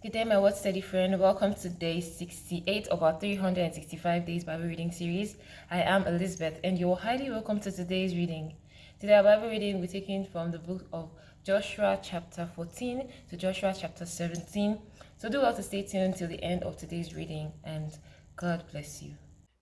Good day, my word study friend. Welcome to day 68 of our 365 days Bible reading series. I am Elizabeth, and you're highly welcome to today's reading. Today, our Bible reading will be taken from the book of Joshua, chapter 14 to Joshua, chapter 17. So, do well to stay tuned till the end of today's reading, and God bless you.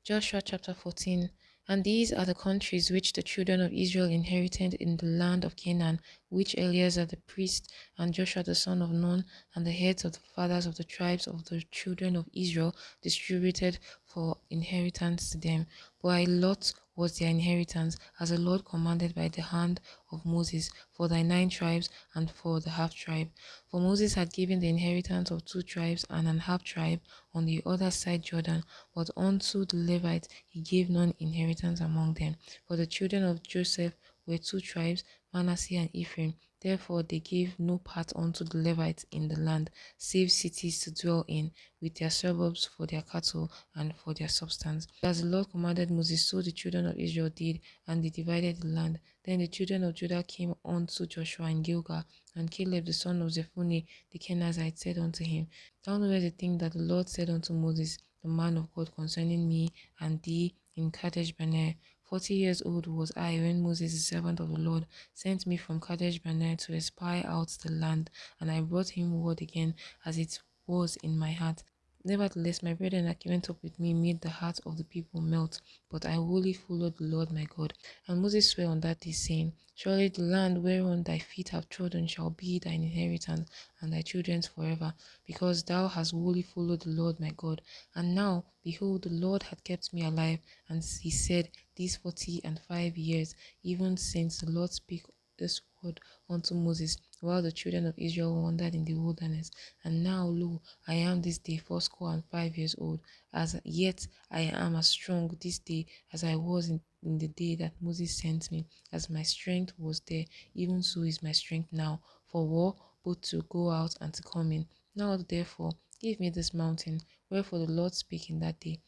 Joshua chapter 14. And these are the countries which the children of Israel inherited in the land of Canaan, which Eleazar the priest and Joshua the son of Nun and the heads of the fathers of the tribes of the children of Israel distributed for inheritance to them. By lot was their inheritance, as the Lord commanded by the hand of Moses, for thy 9 tribes and for the half tribe. For Moses had given the inheritance of 2 tribes and an half tribe on the other side Jordan, but unto the Levites he gave none inheritance among them. For the children of Joseph were 2 tribes, Manasseh and Ephraim. Therefore they gave no part unto the Levites in the land, save cities to dwell in, with their suburbs for their cattle and for their substance. As the Lord commanded Moses, so the children of Israel did, and they divided the land. Then the children of Judah came unto Joshua in Gilgal, and Caleb the son of Jephunneh the Kenizzite said unto him, Thou knowest the thing that the Lord said unto Moses, the man of God, concerning me and thee in Kadesh Barnea. 40 years old was I when Moses, the servant of the Lord, sent me from Kadesh Barnea to espy out the land, and I brought him word again, as it was in my heart. Nevertheless, my brethren that went up with me made the heart of the people melt, but I wholly followed the Lord my God. And Moses sware on that day, saying, Surely the land whereon thy feet have trodden shall be thine inheritance, and thy children's forever, because thou hast wholly followed the Lord my God. And now, behold, the Lord hath kept me alive, and he said, these 45 years, even since the Lord spake this word unto Moses, while the children of Israel wandered in the wilderness. And now, lo, I am this day 85 years old. As yet I am as strong this day as I was in the day that Moses sent me. As my strength was there, even so is my strength now, for war, both to go out and to come in. Now therefore give me this mountain. Wherefore the Lord spake in that day.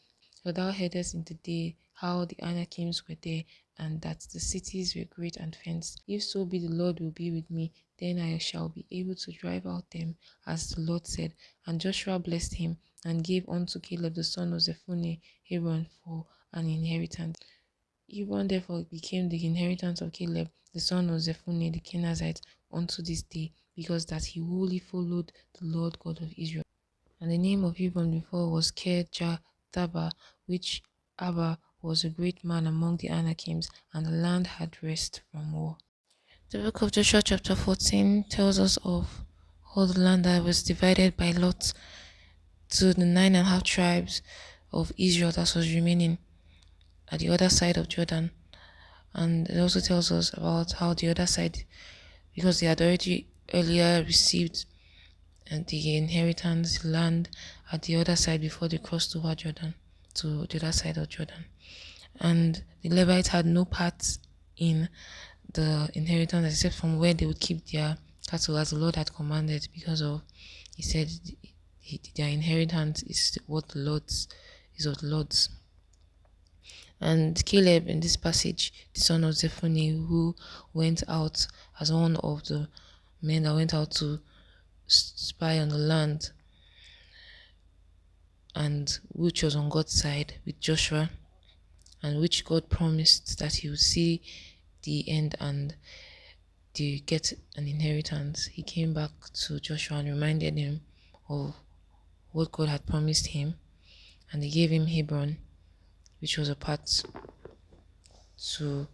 For thou heardest in the day how the Anakims were there, and that the cities were great and fenced. If so be the Lord will be with me, then I shall be able to drive out them, as the Lord said. And Joshua blessed him, and gave unto Caleb the son of Jephunneh Hebron for an inheritance. Hebron therefore became the inheritance of Caleb the son of Jephunneh the Kenizzite unto this day, because that he wholly followed the Lord God of Israel. And the name of Hebron before was Kirjatharba, which Abba was a great man among the Anakims, and the land had rest from war. The book of Joshua chapter 14 tells us of all the land that was divided by lot to the 9.5 tribes of Israel that was remaining at the other side of Jordan. And it also tells us about how the other side, because they had already earlier received the inheritance land at the other side before they crossed over Jordan to the other side of Jordan. And the Levites had no part in the inheritance except from where they would keep their cattle as the Lord had commanded, because of, he said, their inheritance is what the Lord's is of the Lord's. And Caleb in this passage, the son of Jephunneh, who went out as one of the men that went out to spy on the land, and which was on God's side with Joshua, and which God promised that he would see the end and they get an inheritance. He came back to Joshua and reminded him of what God had promised him, and they gave him Hebron, which was a part to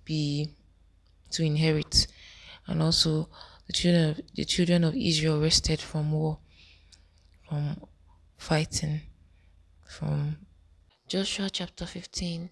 be to inherit. And also the children of Israel rested from war, from fighting, from Joshua chapter 15.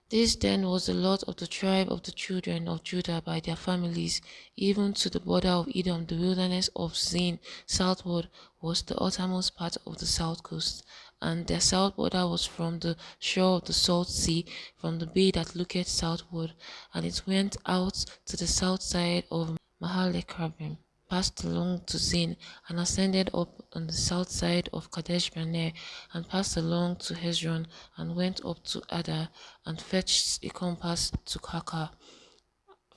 This then was the lot of the tribe of the children of Judah by their families, even to the border of Edom. The wilderness of Zin southward was the uttermost part of the south coast, and their south border was from the shore of the salt sea, from the bay that looketh southward, and it went out to the south side of Mahalekrabim, passed along to Zin, and ascended up on the south side of Kadesh Barnea, and passed along to Hezron, and went up to Adar, and fetched a compass to Karka.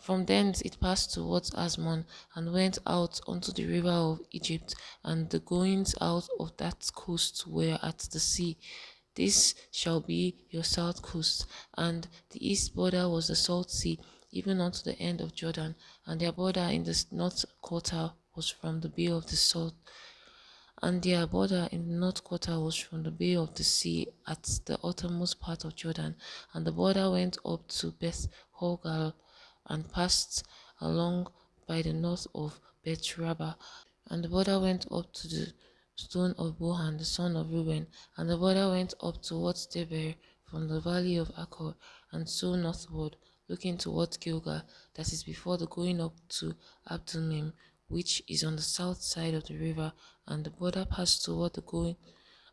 From thence it passed towards Asmon, and went out unto the river of Egypt, and the goings out of that coast were at the sea. This shall be your south coast. And the east border was the salt sea, even unto the end of Jordan, and their border in the north quarter was from the bay of the salt, and their border in the north quarter was from the bay of the sea at the uttermost part of Jordan. And the border went up to Beth Hogal, and passed along by the north of Beth Rabbah. And the border went up to the stone of Bohan, the son of Reuben. And the border went up towards Debir from the valley of Achor, and so northward, looking towards Gilgal, that is before the going up to Abdulmim, which is on the south side of the river. And the border passed toward the going,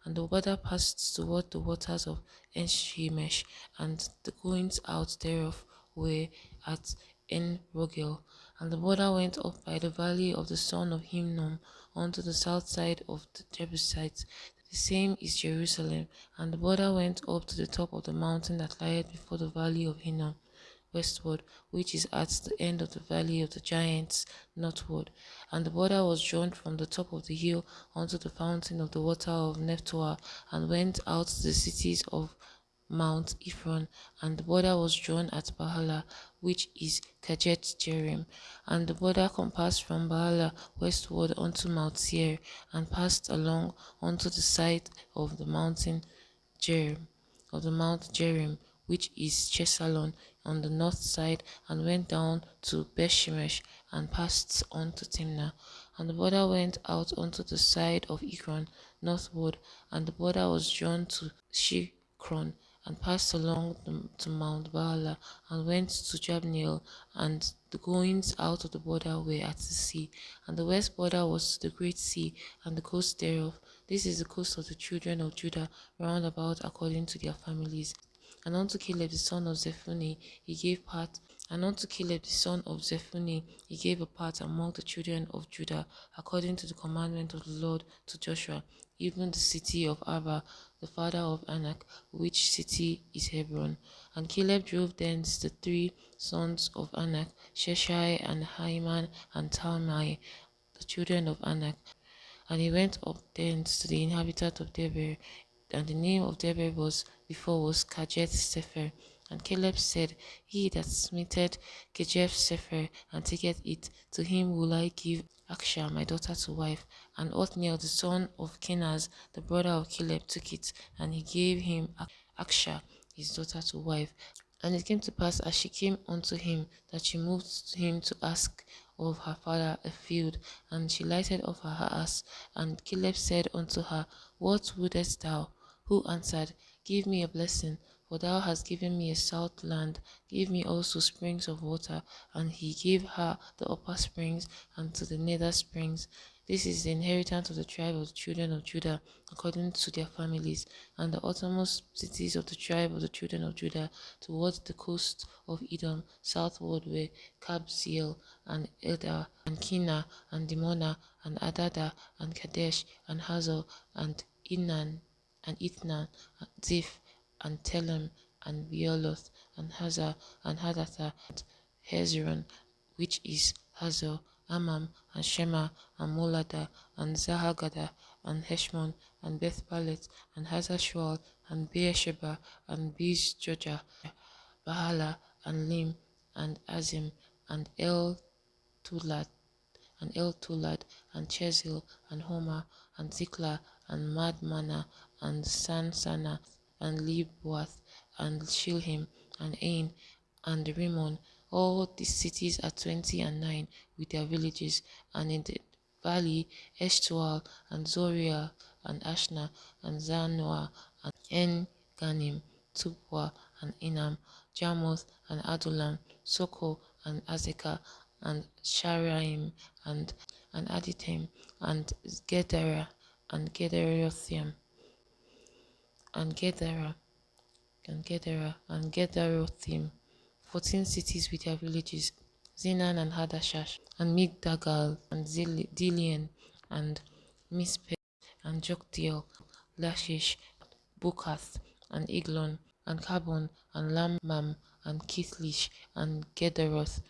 and the border passed toward the waters of Enshemesh, and the goings out thereof were at En Rogel. And the border went up by the valley of the son of Hinnom unto the south side of the Jebusites. The same is Jerusalem. And the border went up to the top of the mountain that lieth before the valley of Hinnom westward, which is at the end of the valley of the giants northward. And the border was drawn from the top of the hill unto the fountain of the water of Nephtoah, and went out to the cities of Mount Ephron. And the border was drawn at Bahala, which is Kajet Jearim. And the border compassed from Bahala westward unto Mount Seir, and passed along unto the side of the mountain Jearim, of the Mount Jearim, which is Chesalon, on the north side, and went down to Bethshemesh, and passed on to Timnah. And the border went out unto the side of Ekron northward, and the border was drawn to Shikron, and passed along to Mount Baala, and went to Jabneel, and the goings out of the border were at the sea. And the west border was to the great sea, and the coast thereof. This is the coast of the children of Judah round about according to their families. And unto Caleb the son of Zephuni he gave part, and unto Caleb the son of Zephuni he gave a part among the children of Judah, according to the commandment of the Lord to Joshua, even the city of Arba, the father of Anak, which city is Hebron. And Caleb drove thence the three sons of Anak, Sheshai, and Haman, and Talmai, the children of Anak. And he went up thence to the inhabitant of Debir, and the name of Debir was before was Kajet Sefer. And Caleb said, He that smiteth Kajet Sefer and taketh it, to him will I give Aksha my daughter to wife. And Othniel the son of Kenaz, the brother of Caleb, took it, and he gave him Aksha his daughter to wife. And it came to pass, as she came unto him, that she moved him to ask of her father a field, and she lighted off her ass. And Caleb said unto her, What wouldest thou? Who answered, Give me a blessing, for thou hast given me a south land, give me also springs of water. And he gave her the upper springs, and to the nether springs. This is the inheritance of the tribe of the children of Judah, according to their families. And the uttermost cities of the tribe of the children of Judah, towards the coast of Edom, southward were Kabzeel, and Eder, and Kina, and Dimona, and Adada, and Kadesh, and Hazor, and Inan, and Ithnan, and Ziph, and Telem, and Bealoth, and Hazar, and Hadatha, and Hezron, which is Hazor, Amam, and Shema, and Molada, and Zahagada, and Heshmon, and Beth Palet, and Hazar and Beersheba, and Bez Bahala, and Lim, and Azim, and Tulad, and Chezil, and Homer, and Zikla, and Madmana, and Sansana, and Libwath, and Shilhim, and Ain, and Rimmon. All these cities are 29, with their villages. And in the valley, Eshtual, and Zoria, and Ashna, and Zanoah, and En Ganim, Tupwa, and Inam, Jarmuth, and Adullam, Soko, and Azekah, and Sharaim, and Aditem, and Gedera, and Gederothiam, and and Gederothim, 14 cities with their villages, Zinan, and Hadashash, and Migdagal, and Dilian, and Mispeh, and Joktiel, Lashish, Bukath, and Eglon, and Kabon, and Lamam, and Kithlish, and Gederoth,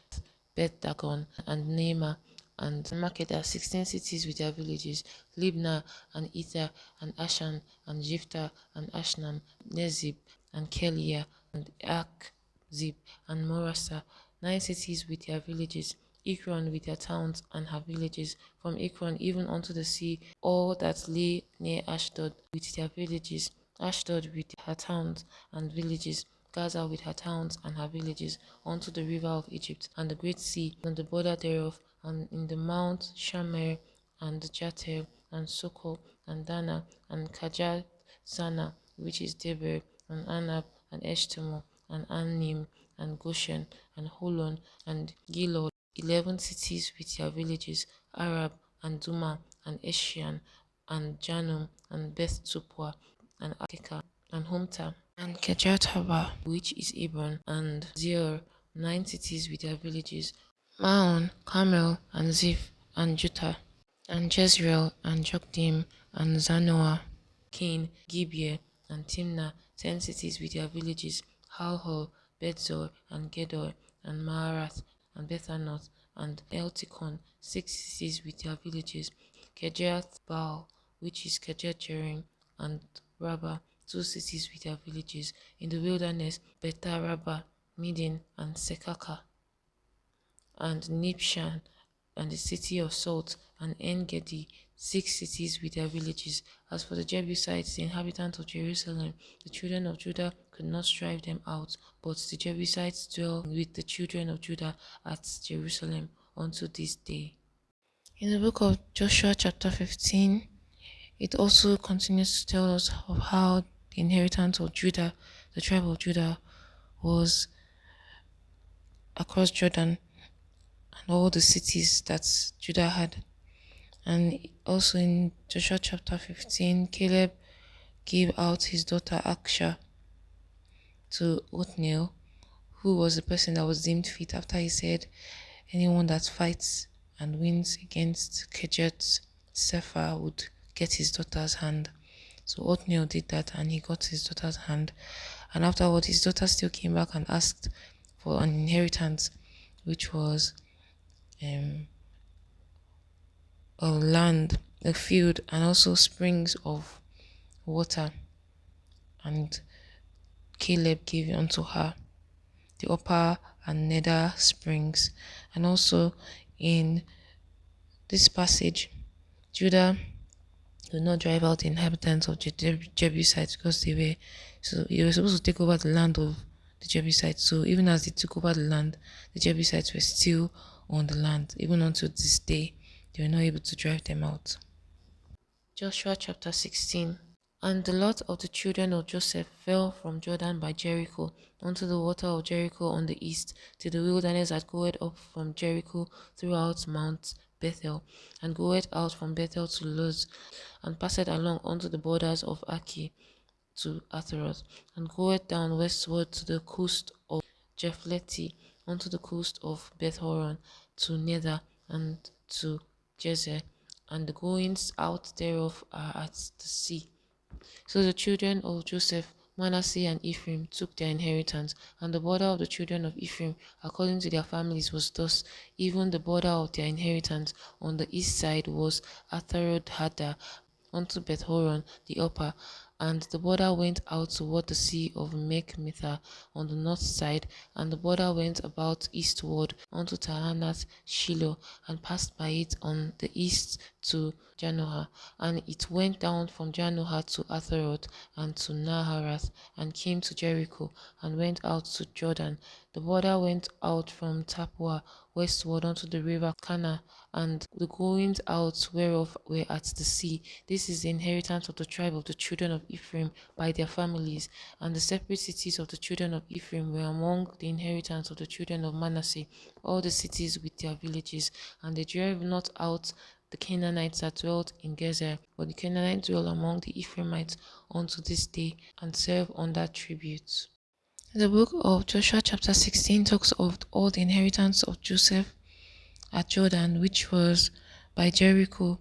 Beth Dagon, and Neema, and Makeda, 16 cities with their villages, Libnah, and Ether, and Ashan, and Jiphtha, and Ashnam, Nezib, and Keliah, and Akzib, and Morasa, 9 cities with their villages, Ekron with their towns and her villages, from Ekron even unto the sea, all that lay near Ashdod with their villages, Ashdod with her towns and villages, Gaza with her towns and her villages, unto the river of Egypt, and the great sea, and the border thereof, and in the mount Shamir, and Jatir, and Soko, and Dana, and Kajat Sana, which is Deber, and Anab, and Eshtemoh, and Anim, and Goshen, and Holon, and Gilad, 11 cities with their villages, Arab, and Duma, and Eshian, and Janum, and Beth Tupua, and Akeka, and Humta, and Kajat Haba, which is Hebron, and Zir, 9 cities with their villages, Maon, Carmel, and Ziph, and Juttah, and Jezreel, and Jokdim, and Zanoah, Cain, Gibeah, and Timnah, 10 cities with their villages, Halhor, Bethzor, and Gedor, and Maarath, and Bethanoth, and Eltikon, 6 cities with their villages, Kirjath Baal, which is Kirjath Jearim, and Rabbah, 2 cities with their villages, in the wilderness, Betah Rabbah, Midin, and Sekaka, and Nibshan, and the city of salt, and En-Gedi, 6 cities with their villages. As for the Jebusites, the inhabitants of Jerusalem, the children of Judah could not drive them out, but the Jebusites dwell with the children of Judah at Jerusalem unto this day. In the book of Joshua chapter 15, it also continues to tell us of how the inheritance of Judah, the tribe of Judah, was across Jordan and all the cities that Judah had. And also in Joshua chapter 15, Caleb gave out his daughter Aksha to Othniel, who was the person that was deemed fit, after he said, anyone that fights and wins against Kejet Sefer would get his daughter's hand. So Othniel did that and he got his daughter's hand. And afterward, his daughter still came back and asked for an inheritance, which was a land, a field, and also springs of water. And Caleb gave unto her the upper and nether springs. And also in this passage, Judah did not drive out the inhabitants of the Jebusites because they were supposed to take over the land of the Jebusites. So even as they took over the land, the Jebusites were still on the land. Even until this day, they were not able to drive them out. Joshua chapter 16. And the lot of the children of Joseph fell from Jordan by Jericho unto the water of Jericho on the east, to the wilderness that goeth up from Jericho throughout Mount Bethel, and goeth out from Bethel to Luz, and passed along unto the borders of Aki to Atheroth, and goeth down westward to the coast of Japhleti, unto the coast of Beth-horon, to Nether, and to Jezer, and the goings out thereof are at the sea. So the children of Joseph, Manasseh and Ephraim, took their inheritance, and the border of the children of Ephraim, according to their families, was thus. Even the border of their inheritance on the east side was Atharoth-Hadar, unto Beth-horon the upper, and the border went out toward the sea of Mechmetha on the north side, and the border went about eastward unto Tahanath Shiloh, and passed by it on the east to Janohah, and it went down from Janohah to Atharoth and to Naharath, and came to Jericho, and went out to Jordan. The border went out from Tapua westward unto the river Kana, and the goings out whereof were at the sea. This is the inheritance of the tribe of the children of Ephraim by their families. And the separate cities of the children of Ephraim were among the inheritance of the children of Manasseh, all the cities with their villages. And they drove not out the Canaanites that dwelt in Gezer, but the Canaanites dwell among the Ephraimites unto this day, and serve under tribute. The book of Joshua chapter 16 talks of all the inheritance of Joseph at Jordan, which was by Jericho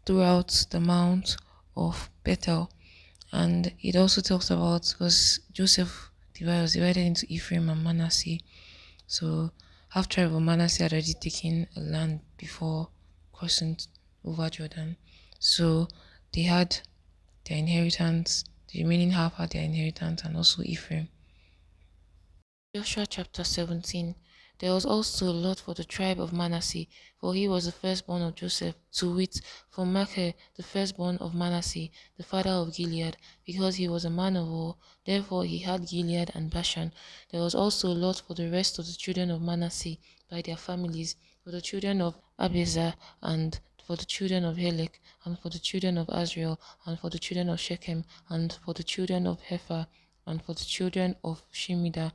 throughout the Mount of Bethel. And it also talks about, because Joseph was divided into Ephraim and Manasseh. So half tribe of Manasseh had already taken a land before crossing over Jordan. So they had their inheritance, the remaining half had their inheritance, and also Ephraim. Joshua chapter 17. There was also Lot for the tribe of Manasseh, for he was the firstborn of Joseph, to wit, from Machir, the firstborn of Manasseh, the father of Gilead, because he was a man of war, therefore he had Gilead and Bashan. There was also Lot for the rest of the children of Manasseh, by their families, for the children of Abiezer, and for the children of Helek, and for the children of Azriel, and for the children of Shechem, and for the children of Hepher, and for the children of Shemida.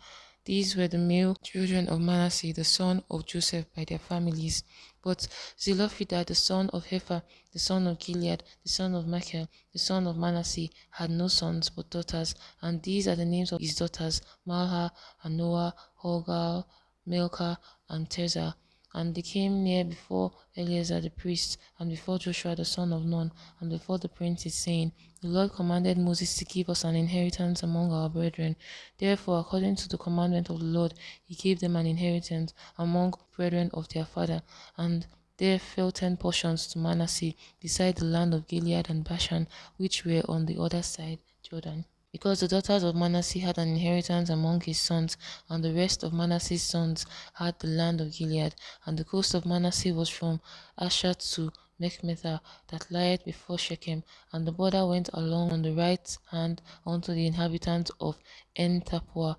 These were the male children of Manasseh, the son of Joseph, by their families. But Zelophehad, the son of Hepher, the son of Gilead, the son of Machir, the son of Manasseh, had no sons but daughters, and these are the names of his daughters: Malha, and Noah, Holgal, Milcah, and Tirzah. And they came near before Eleazar the priest, and before Joshua the son of Nun, and before the princes, saying, The Lord commanded Moses to give us an inheritance among our brethren. Therefore, according to the commandment of the Lord, he gave them an inheritance among the brethren of their father. And there fell 10 portions to Manasseh, beside the land of Gilead and Bashan, which were on the other side Jordan. Because the daughters of Manasseh had an inheritance among his sons, and the rest of Manasseh's sons had the land of Gilead. And the coast of Manasseh was from Asher to Mechmetha, that lieth before Shechem, and the border went along on the right hand unto the inhabitants of En Tapua.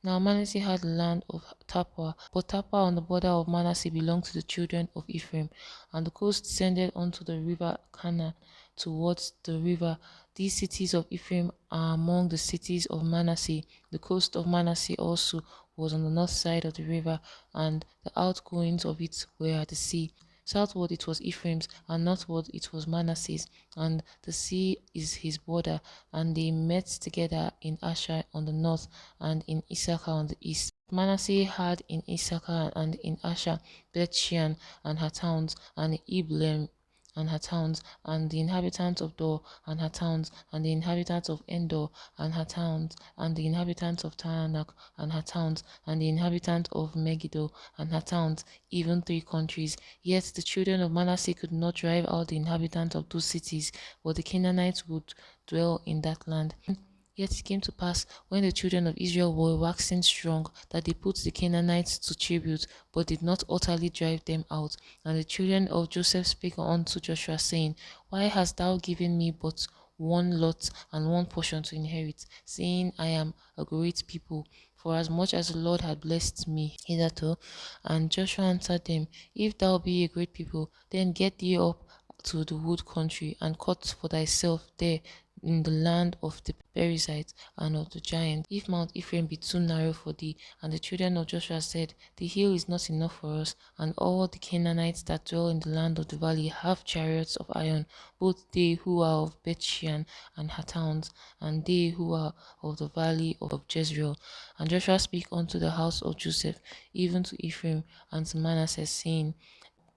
Now Manasseh had the land of Tapua, but Tapua on the border of Manasseh belonged to the children of Ephraim, and the coast descended unto the river Canaan towards the river. These cities of Ephraim are among the cities of Manasseh. The coast of Manasseh also was on the north side of the river, and the outgoings of it were at the sea. Southward it was Ephraim's, and northward it was Manasseh's, and the sea is his border. And they met together in Asher on the north, and in Issachar on the east. Manasseh had in Issachar and in Asher Bethshean and her towns, and Ibleam and her towns, and the inhabitants of Dor and her towns, and the inhabitants of Endor and her towns, and the inhabitants of Taanach and her towns, and the inhabitants of Megiddo and her towns, even 3 countries. Yet the children of Manasseh could not drive out the inhabitants of those cities, but the Canaanites would dwell in that land. Yet it came to pass, when the children of Israel were waxing strong, that they put the Canaanites to tribute, but did not utterly drive them out. And the children of Joseph spake unto Joshua, saying, Why hast thou given me but one lot and one portion to inherit, saying, I am a great people? For as much as the Lord had blessed me hitherto. And Joshua answered them, If thou be a great people, then get thee up to the wood country, and cut for thyself there in the land of the Perizzites and of the giants, if Mount Ephraim be too narrow for thee. And the children of Joshua said, The hill is not enough for us, and all the Canaanites that dwell in the land of the valley have chariots of iron, both they who are of Bethshean and her towns, and they who are of the valley of Jezreel. And Joshua spake unto the house of Joseph, even to Ephraim and to Manasseh, saying,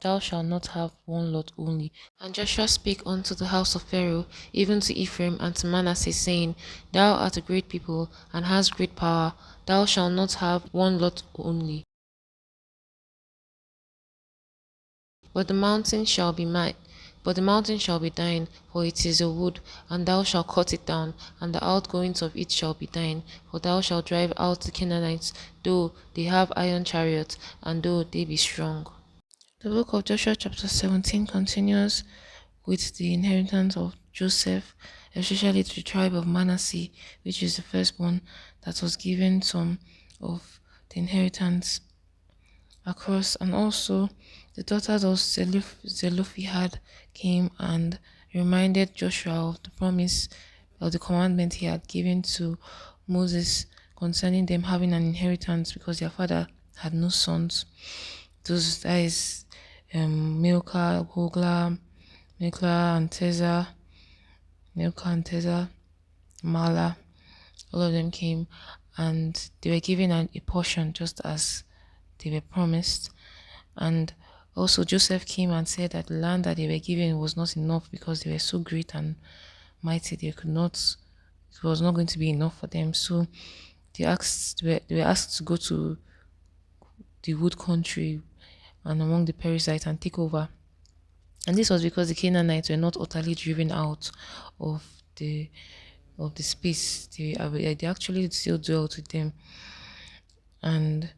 Thou shalt not have one lot only. And Joshua spake unto the house of Pharaoh, even to Ephraim and to Manasseh, saying, Thou art a great people, and hast great power. Thou shalt not have one lot only. But the mountain shall be mine. But the mountain shall be thine, for it is a wood, and thou shalt cut it down, and the outgoings of it shall be thine. For thou shalt drive out the Canaanites, though they have iron chariots, and though they be strong. The book of Joshua chapter 17 continues with the inheritance of Joseph, especially to the tribe of Manasseh, which is the firstborn that was given some of the inheritance across. And also the daughters of Zelophehad came and reminded Joshua of the promise of the commandment he had given to Moses concerning them having an inheritance, because their father had no sons. Those, that is Milcah, Hogla, Milcah and Teza, Milcah and Teza, Mala, all of them came, and they were given a portion just as they were promised. And also Joseph came and said that the land that they were given was not enough, because they were so great and mighty, they could not, it was not going to be enough for them. So they were asked to go to the wood country and among the Perizzites and take over. And this was because the Canaanites were not utterly driven out of the space. They actually still dwelt with them. And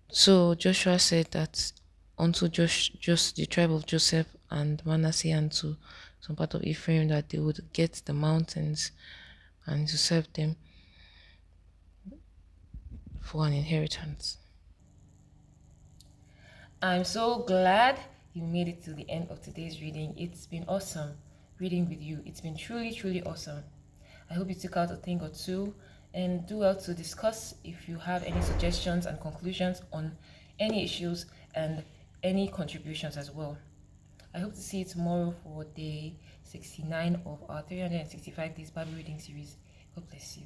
so Joshua said that unto just the tribe of Joseph and Manasseh and to some part of Ephraim, that they would get the mountains and to serve them for an inheritance. I'm so glad you made it to the end of today's reading. It's been awesome reading with you. It's been truly, truly awesome. I hope you took out a thing or two, and do well to discuss if you have any suggestions and conclusions on any issues and any contributions as well. I hope to see you tomorrow for day 69 of our 365 days Bible reading series. God bless you.